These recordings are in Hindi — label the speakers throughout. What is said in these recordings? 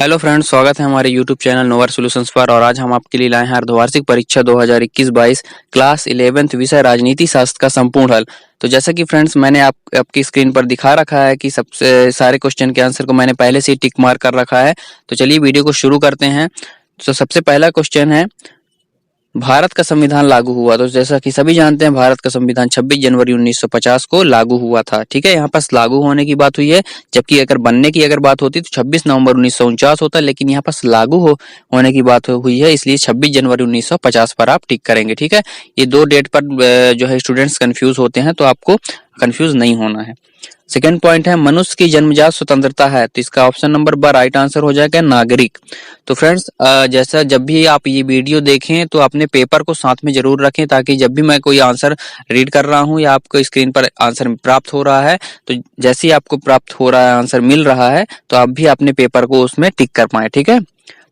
Speaker 1: हेलो फ्रेंड्स, स्वागत है हमारे यूट्यूब चैनल नोवर सॉल्यूशंस पर। और आज हम आपके लिए लाए हैं अर्धवार्षिक परीक्षा 2021-22 क्लास 11th विषय राजनीति शास्त्र का संपूर्ण हल। तो जैसा कि फ्रेंड्स मैंने आपकी स्क्रीन पर दिखा रखा है कि सबसे सारे क्वेश्चन के आंसर को मैंने पहले से ही टिक मार्क कर रखा है। तो चलिए वीडियो को शुरू करते हैं। तो सबसे पहला क्वेश्चन है, भारत का संविधान लागू हुआ। तो जैसा कि सभी जानते हैं, भारत का संविधान 26 जनवरी 1950 को लागू हुआ था। ठीक है, यहाँ पर लागू होने की बात हुई है, जबकि अगर बनने की अगर बात होती तो 26 नवंबर 1949 होता, लेकिन यहाँ पर लागू होने की बात हुई है, इसलिए 26 जनवरी 1950 पर आप टिक करेंगे। ठीक है, ये दो डेट पर जो है स्टूडेंट्स कंफ्यूज होते हैं, तो आपको कंफ्यूज नहीं होना है। सेकेंड पॉइंट है, मनुष्य की जन्मजात स्वतंत्रता है। तो इसका ऑप्शन नंबर ब राइट आंसर हो जाएगा नागरिक। तो फ्रेंड्स, जैसा जब भी आप ये वीडियो देखें तो अपने पेपर को साथ में जरूर रखें, ताकि जब भी मैं कोई आंसर रीड कर रहा हूं या आपको स्क्रीन पर आंसर प्राप्त हो रहा है, तो जैसे ही आपको प्राप्त हो रहा है, आंसर मिल रहा है, तो आप भी अपने पेपर को उसमें टिक कर पाए। ठीक है।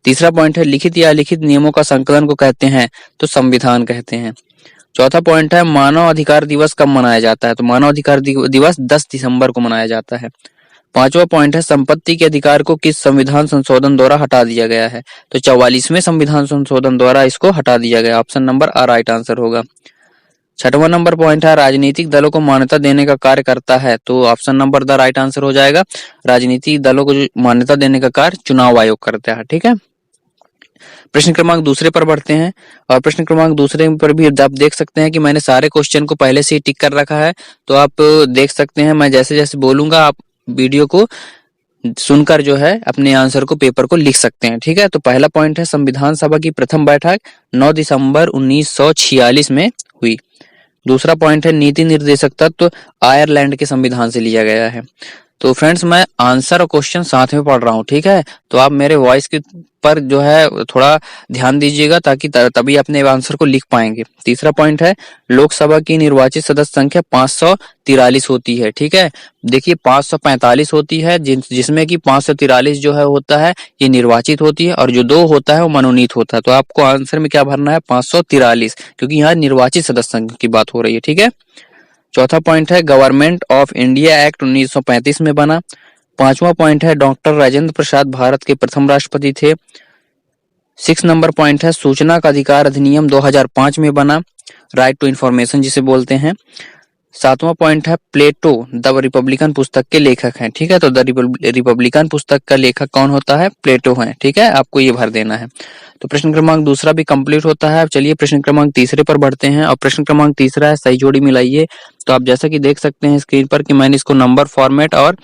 Speaker 1: तीसरा पॉइंट है, लिखित या अलिखित नियमों का संकलन को कहते हैं। तो संविधान कहते हैं। चौथा पॉइंट है, मानव अधिकार दिवस कब मनाया जाता है। तो मानव अधिकार दिवस 10 दिसंबर को मनाया जाता है। पांचवा पॉइंट है, संपत्ति के अधिकार को किस संविधान संशोधन द्वारा हटा दिया गया है। तो 44वें संविधान संशोधन द्वारा इसको हटा दिया गया। ऑप्शन नंबर आ राइट आंसर होगा। छठवां नंबर पॉइंट है, राजनीतिक दलों को मान्यता देने का कार्य करता है। तो option number the right answer हो जाएगा। राजनीतिक दलों को मान्यता देने का कार्य चुनाव आयोग करता है। ठीक है। प्रश्न क्रमांक दूसरे पर बढ़ते हैं। और प्रश्न क्रमांक दूसरे पर भी आप देख सकते हैं कि मैंने सारे क्वेश्चन को पहले से ही टिक कर रखा है। तो आप देख सकते हैं, मैं जैसे जैसे बोलूंगा आप वीडियो को सुनकर जो है अपने आंसर को पेपर को लिख सकते हैं। ठीक है। तो पहला पॉइंट है, संविधान सभा की प्रथम बैठक 9 दिसंबर 1946 में हुई। दूसरा पॉइंट है, नीति निर्देशक तत्व आयरलैंड के संविधान से लिया गया है। तो फ्रेंड्स, मैं आंसर और क्वेश्चन साथ में पढ़ रहा हूँ। ठीक है, तो आप मेरे वॉइस के पर जो है थोड़ा ध्यान दीजिएगा, ताकि तभी अपने आंसर को लिख पाएंगे। तीसरा पॉइंट है, लोकसभा की निर्वाचित सदस्य संख्या 543 होती है। ठीक है, देखिए 545 होती है, जिसमें कि 543 जो है होता है ये निर्वाचित होती है, और जो 2 होता है वो मनोनीत होता है। तो आपको आंसर में क्या भरना है, 543, क्योंकि यहाँ निर्वाचित सदस्य संख्या की बात हो रही है। ठीक है। चौथा पॉइंट है, गवर्नमेंट ऑफ इंडिया एक्ट 1935 में बना। पांचवा पॉइंट है, डॉक्टर राजेंद्र प्रसाद भारत के प्रथम राष्ट्रपति थे। 6 नंबर पॉइंट है, सूचना का अधिकार अधिनियम 2005 में बना, राइट टू इंफॉर्मेशन जिसे बोलते हैं। 7वां पॉइंट है, प्लेटो द रिपब्लिकन पुस्तक के लेखक हैं। ठीक है, तो द रिपब्लिकन पुस्तक का लेखक कौन होता है, प्लेटो है। ठीक है, आपको ये भर देना है। तो प्रश्न क्रमांक दूसरा भी कंप्लीट होता है। अब चलिए प्रश्न क्रमांक तीसरे पर बढ़ते हैं। और प्रश्न क्रमांक तीसरा है, सही जोड़ी मिलाइए। तो आप जैसा कि देख सकते हैं स्क्रीन पर कि मैंने इसको नंबर फॉर्मेट और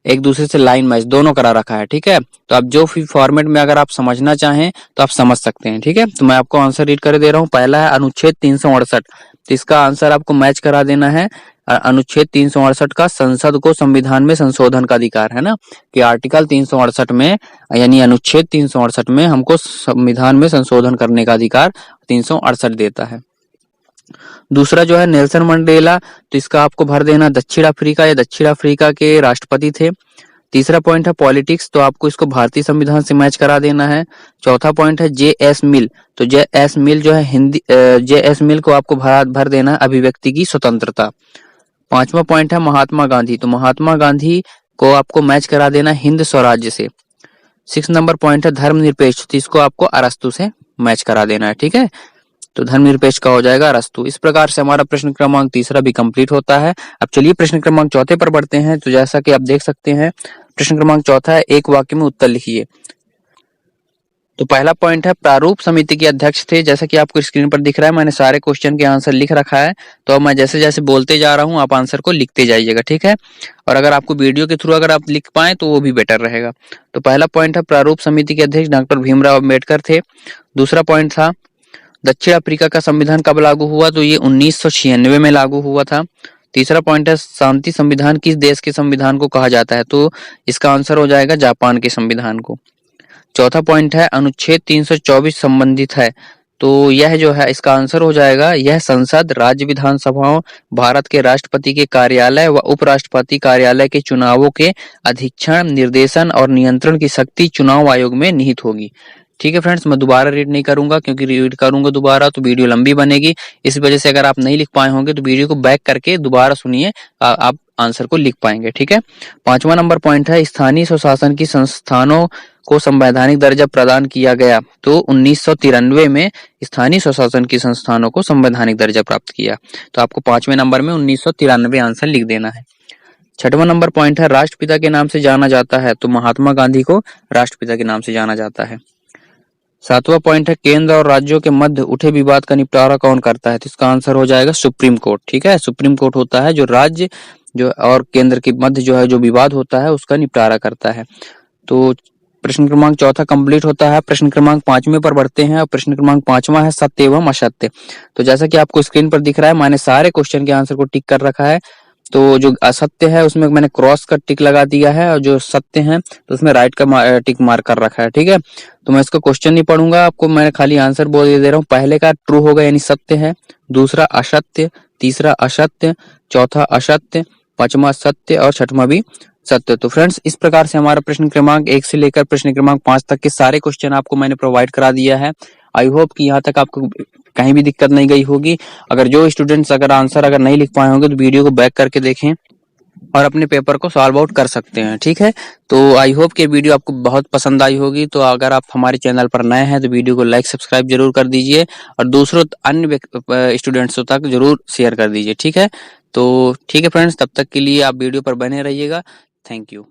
Speaker 1: एक दूसरे से लाइन मैच दोनों करा रखा है। ठीक है, तो आप जो भी फॉर्मेट में अगर आप समझना चाहें तो आप समझ सकते हैं। ठीक है, तो मैं आपको आंसर रीड कर दे रहा हूँ। पहला है, अनुच्छेद 368। तो इसका आंसर आपको मैच करा देना है। अनुच्छेद 368 का संसद को संविधान में संशोधन का अधिकार है ना, कि आर्टिकल 368 में, यानी अनुच्छेद 368 में हमको संविधान में संशोधन करने का अधिकार 368 देता है। दूसरा जो है, नेल्सन मंडेला। तो इसका आपको भर देना दक्षिण अफ्रीका या दक्षिण अफ्रीका के राष्ट्रपति थे। तीसरा पॉइंट है, पॉलिटिक्स। तो आपको इसको भारतीय संविधान से मैच करा देना है। चौथा पॉइंट है, जे.एस. मिल। तो जे.एस. मिल जो है हिंदी, जे.एस. मिल को आपको भर देना है अभिव्यक्ति की स्वतंत्रता। पांचवा पॉइंट है, महात्मा गांधी। तो महात्मा गांधी को आपको मैच करा देना हिंद स्वराज्य से। 6 नंबर पॉइंट है, धर्मनिरपेक्ष। तो इसको आपको अरस्तु से मैच करा देना है। ठीक है, तो धर्मनिरपेक्ष का हो जाएगा अरस्तु। इस प्रकार से हमारा प्रश्न क्रमांक तीसरा भी कंप्लीट होता है। अब चलिए प्रश्न क्रमांक चौथे पर बढ़ते हैं। तो जैसा कि आप देख सकते हैं, प्रश्न क्रमांक चौथा है, एक वाक्य में उत्तर लिखिए। तो पहला पॉइंट है, प्रारूप समिति के अध्यक्ष थे। जैसा कि आपको स्क्रीन पर दिख रहा है, मैंने सारे क्वेश्चन के आंसर लिख रखा है। तो अब मैं जैसे जैसे बोलते जा रहा हूं, आप आंसर को लिखते जाइएगा। ठीक है, और अगर आपको वीडियो के थ्रू अगर आप लिख पाए तो वो भी बेटर रहेगा। तो पहला पॉइंट है, प्रारूप समिति के अध्यक्ष डॉक्टर भीमराव अम्बेडकर थे। दूसरा पॉइंट था, दक्षिण अफ्रीका का संविधान कब लागू हुआ। तो ये 1996 में लागू हुआ था। तीसरा पॉइंट है, शांति संविधान किस देश के संविधान को कहा जाता है। तो इसका आंसर हो जाएगा जापान के संविधान को। चौथा पॉइंट है, अनुच्छेद 324 संबंधित है। तो यह जो है इसका आंसर हो जाएगा, यह संसद, राज्य विधानसभाओं, भारत के राष्ट्रपति के कार्यालय व उपराष्ट्रपति कार्यालय के चुनावों के अधीक्षण, निर्देशन और नियंत्रण की शक्ति चुनाव आयोग में निहित होगी। ठीक है फ्रेंड्स, मैं दोबारा रीड नहीं करूंगा, क्योंकि रीड करूंगा दोबारा तो वीडियो लंबी बनेगी। इस वजह से अगर आप नहीं लिख पाए होंगे तो वीडियो को बैक करके दोबारा सुनिए, आप आंसर को लिख पाएंगे। ठीक है। 5वां नंबर पॉइंट है, स्थानीय स्वशासन की संस्थानों को संवैधानिक दर्जा प्रदान किया गया? तो 1993 में स्थानीय स्वशासन की संस्थानों को संवैधानिक दर्जा प्राप्त किया। तो आपको 5वें नंबर में 1993 आंसर लिख देना है। 6वां नंबर पॉइंट है, राष्ट्रपिता के नाम से जाना जाता है? तो महात्मा गांधी को राष्ट्रपिता के नाम से जाना जाता है। 7वां पॉइंट है, केंद्र और राज्यों के मध्य उठे विवाद का निपटारा कौन करता है? तो इसका आंसर हो जाएगा सुप्रीम कोर्ट। ठीक है, सुप्रीम कोर्ट होता है जो राज्य जो और केंद्र के मध्य जो है जो विवाद होता है उसका निपटारा करता है। तो प्रश्न क्रमांक 4 कंप्लीट होता है। प्रश्न क्रमांक 5वें पर बढ़ते हैं और प्रश्न क्रमांक 5वां है, सत्य एवं असत्य। तो जैसा कि आपको स्क्रीन पर दिख रहा है, मैंने सारे क्वेश्चन के आंसर को टिक कर रखा है। तो जो असत्य है उसमें मैंने क्रॉस का टिक लगा दिया है और जो सत्य है तो उसमें राइट का टिक मार्क कर रखा है। ठीक है, तो मैं इसका क्वेश्चन नहीं पढ़ूंगा, आपको मैं खाली आंसर बोल दे रहा हूँ। पहले का ट्रू होगा यानी सत्य है, दूसरा असत्य, तीसरा असत्य, चौथा असत्य, 5वां सत्य और 6वां भी सत्य। तो फ्रेंड्स, इस प्रकार से हमारा प्रश्न क्रमांक 1 से लेकर प्रश्न क्रमांक 5 तक के सारे क्वेश्चन आपको मैंने प्रोवाइड करा दिया है। आई होप कि यहाँ तक आपको कहीं भी दिक्कत नहीं गई होगी। अगर जो स्टूडेंट्स अगर आंसर नहीं लिख पाए होंगे तो वीडियो को बैक करके देखें और अपने पेपर को सॉल्व आउट कर सकते हैं। ठीक है, तो आई होप कि वीडियो आपको बहुत पसंद आई होगी। तो अगर आप हमारे चैनल पर नए हैं तो वीडियो को लाइक सब्सक्राइब जरूर कर दीजिए और दूसरों अन्य स्टूडेंट्सों तक जरूर शेयर कर दीजिए। ठीक है, तो ठीक है फ्रेंड्स, तब तक के लिए आप वीडियो पर बने रहिएगा। Thank you.